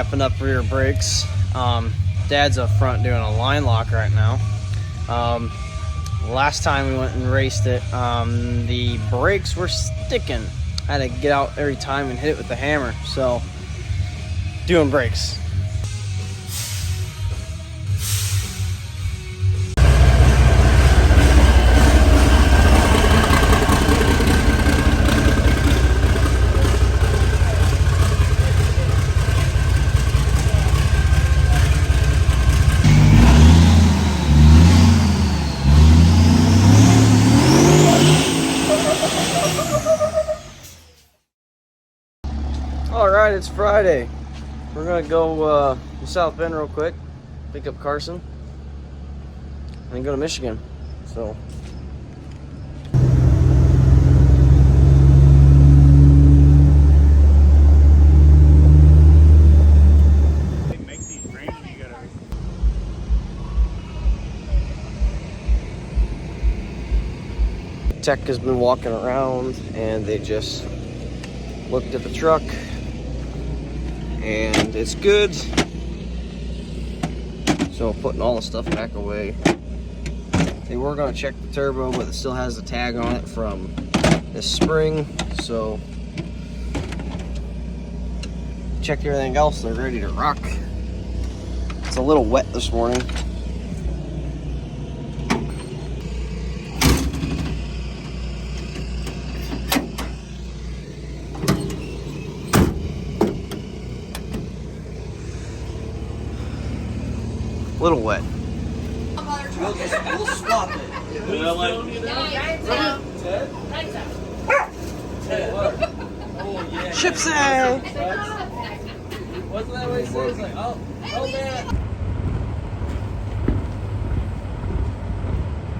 wrapping up rear brakes. Dad's up front doing a line lock right now. Last time we went and raced it, the brakes were sticking. I had to get out every time and hit it with the hammer. So, doing brakes. Alright, it's Friday. We're gonna go to South Bend real quick, pick up Carson, and then go to Michigan. So make these frames and you gotta Tech has been walking around and they just looked at the truck and it's good. So putting all the stuff back away. They were gonna check the turbo, but it still has the tag on it from this spring. So checked everything else, they're ready to rock. It's a little wet this morning. Little wet. We'll swap it. Chipsy! Wasn't that what he said? He's like, oh man.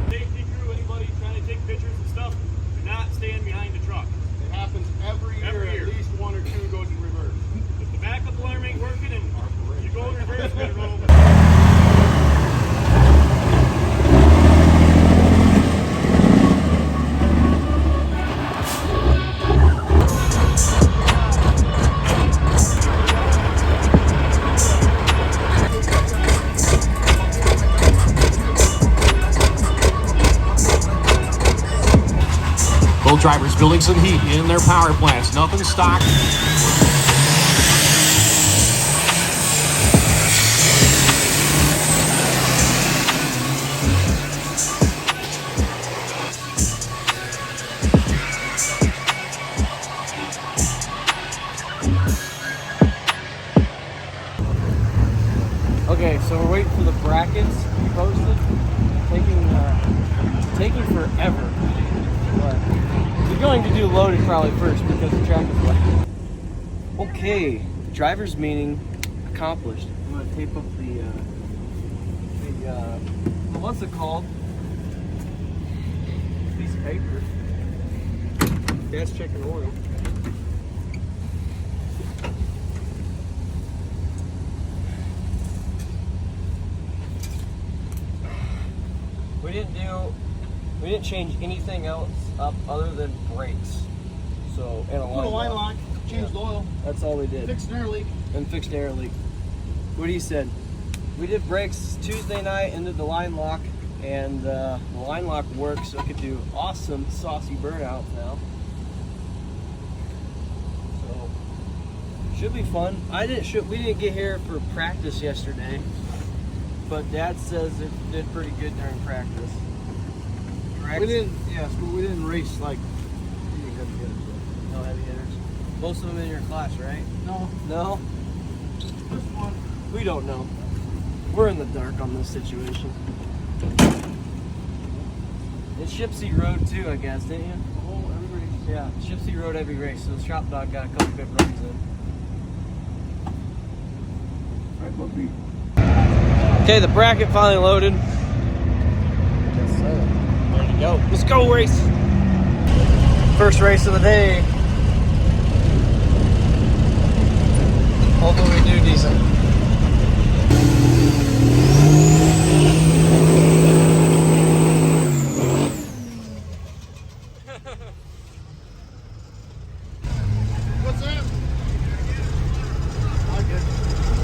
safety crew, anybody trying to take pictures and stuff, do not stand behind the truck. It happens every year. At least one or two goes in reverse. If the backup alarm ain't working and you go in reverse, you gotta roll over. Both drivers building some heat in their power plants. Nothing stock. Okay, so we're waiting for the brackets to be posted. Taking forever. But we're going to do loaded probably first because the track is wet. Okay, driver's meeting accomplished. I'm gonna tape up the what's it called? Piece of paper. Dad's checking oil. We didn't change anything else up other than brakes. So and a Put a line lock, changed oil, That's all we did. fixed an air leak. And fixed air leak. What he said. We did brakes Tuesday night and did the line lock, and the line lock works, so it could do awesome saucy burnouts now. So should be fun. We didn't get here for practice yesterday, but Dad says it did pretty good during practice. Correct? We didn't race like any heavy hitters. No heavy hitters. Most of them in your class, right? No, No? this one. We don't know. We're in the dark on this situation. It's Shipsy Road too, I guess, didn't you? Oh, every race. Yeah, Shipsy Road every race. So the Shop Dog got a couple good runs in. Right, Bucky. Okay, the bracket finally loaded. Yes, sir. Ready to go. Let's go race. First race of the day. Hopefully we do decent. What's that? I get it.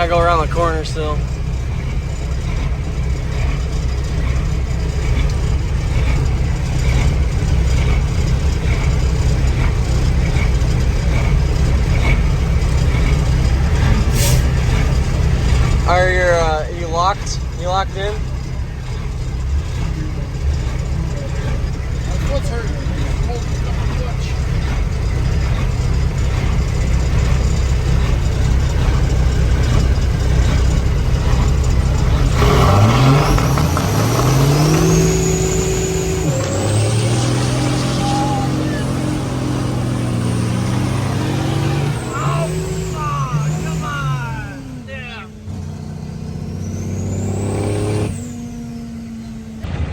gotta go around the corner still. Are you locked? You locked in? What's hurting? Hold the clutch.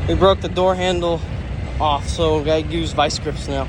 We broke the door handle off, so we gotta use vice grips now.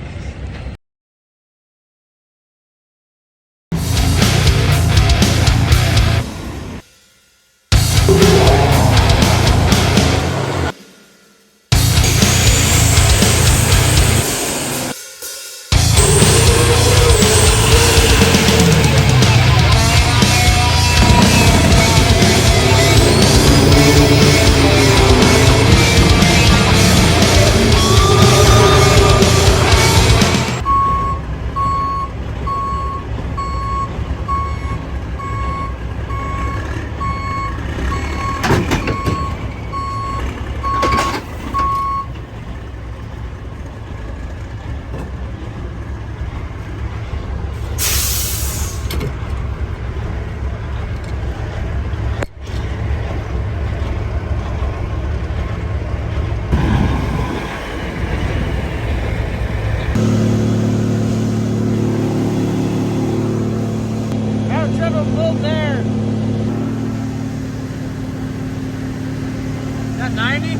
That 90?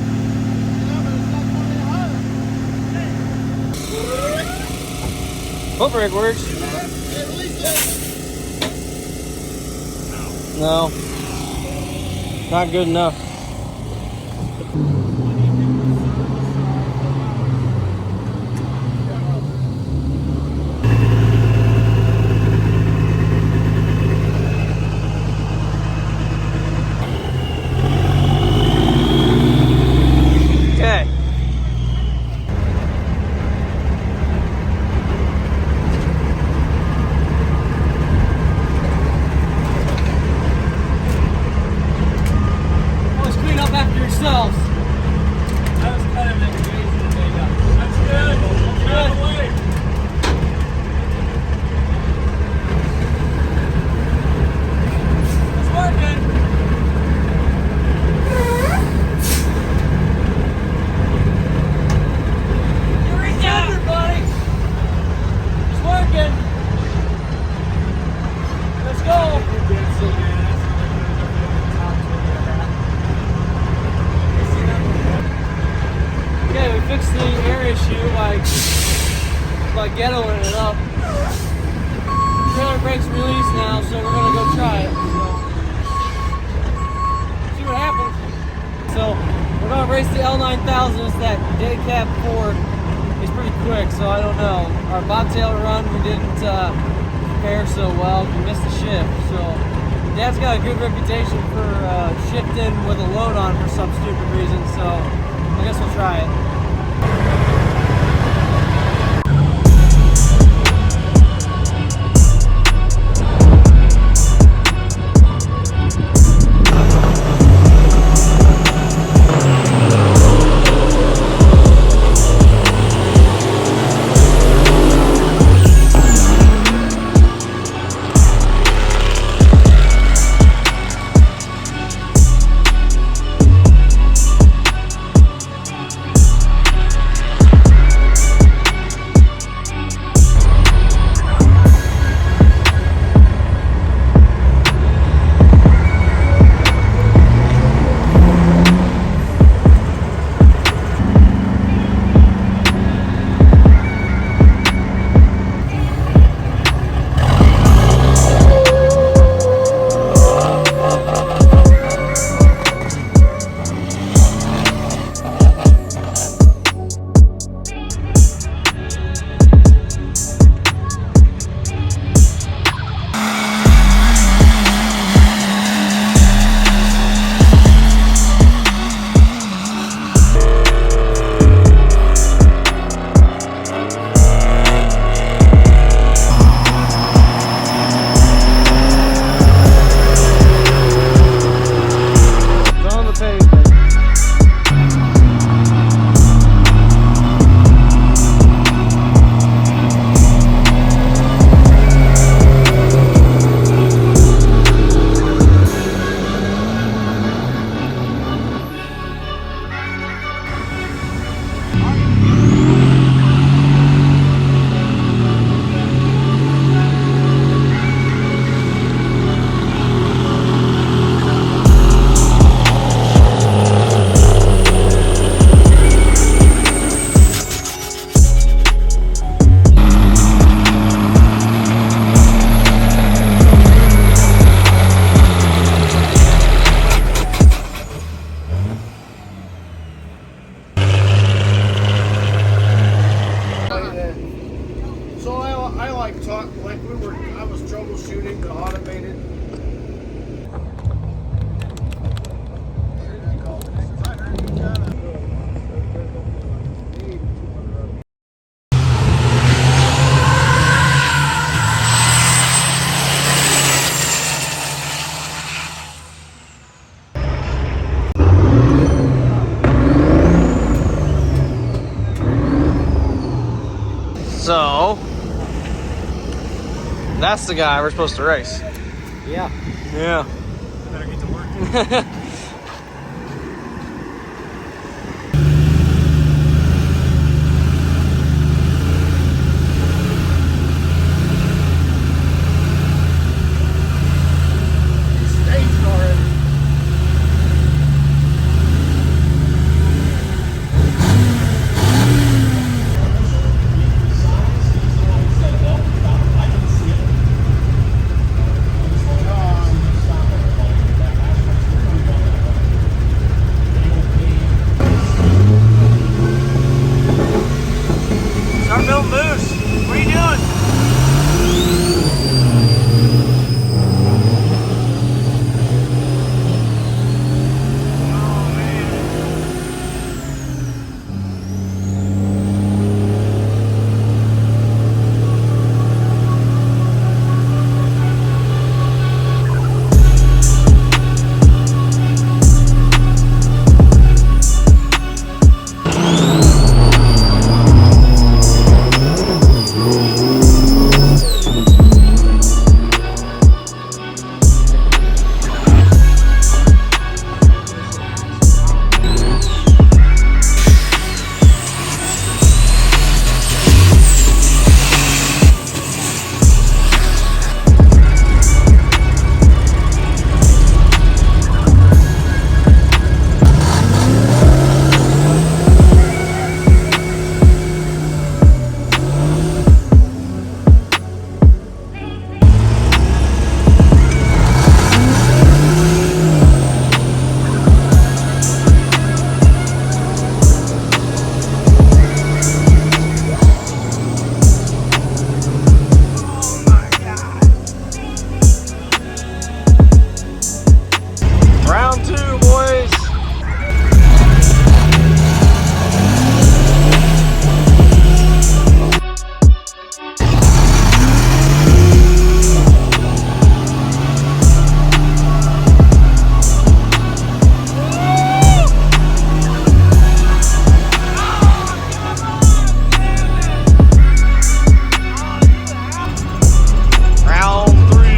Foot brake works. No. Not good enough. Okay. Always clean up after yourselves. That was kind of an amazing thing. That's good. Get out of the way. It's working. You're in yonder, buddy. It's working. Let's go. Okay, we fixed the air issue by ghettoing it up. Trailer brake's released now, so we're gonna go try it. So, see what happens. So we're gonna race the L9000. It's that day cab Ford. It's pretty quick, so I don't know. Our bobtail run we didn't prepare so well. We missed the shift. So Dad's got a good reputation for shifting with a load on for some stupid reason. So I guess we'll try it. So that's the guy we're supposed to race. Yeah. Yeah. Better get to work. Start building moves. What are you doing? Round 2, boys. Round 3.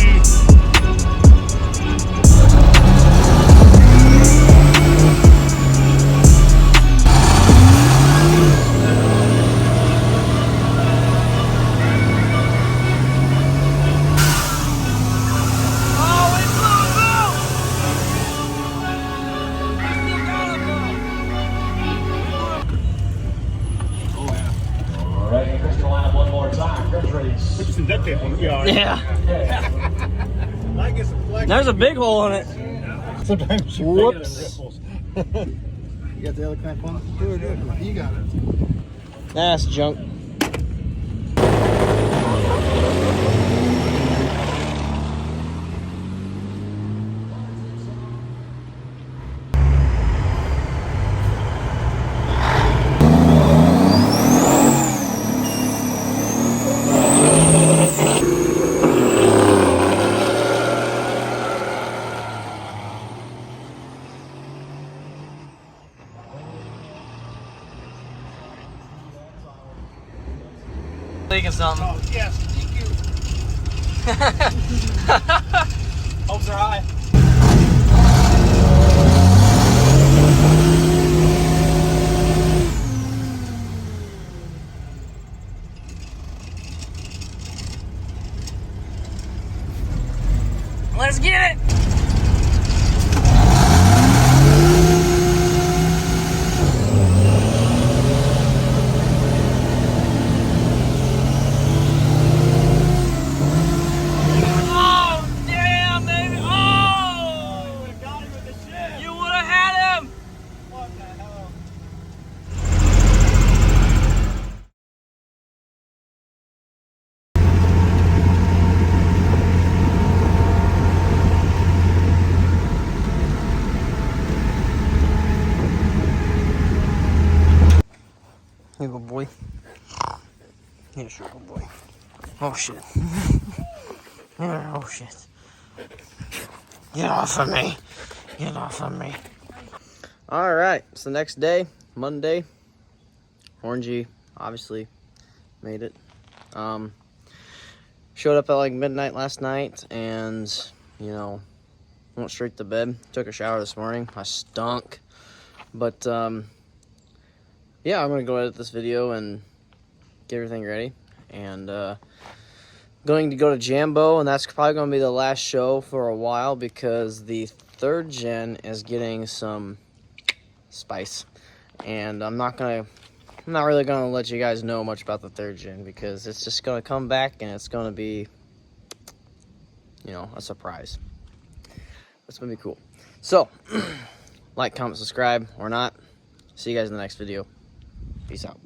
Ready, Chris, to line up one more time. Chris race. Put some duct tape on the yard. Yeah. I get some flex. There's a big hole in it. Sometimes you Whoops. You got the other clamp on it? Do it. You got it. That's junk. Thinking something. Oh, yes. Thank you. Hopes are high. Let's get it. Oh, damn, baby. Oh! Got him with the shit. You would have had him. What the hell? Here you go, boy. Here's your good boy. Oh, shit. Oh, shit. Get off of me. Get off of me. All right. It's the next day, Monday. Orangey obviously made it. Showed up at like midnight last night and, you know, went straight to bed. Took a shower this morning. I stunk. But, yeah, I'm going to go edit this video and get everything ready. And, going to go to Jambo, and that's probably going to be the last show for a while because the 3rd gen is getting some spice. And I'm not really going to let you guys know much about the 3rd gen because it's just going to come back and it's going to be, you know, a surprise. It's going to be cool. So, like, comment, subscribe, or not. See you guys in the next video. Peace out.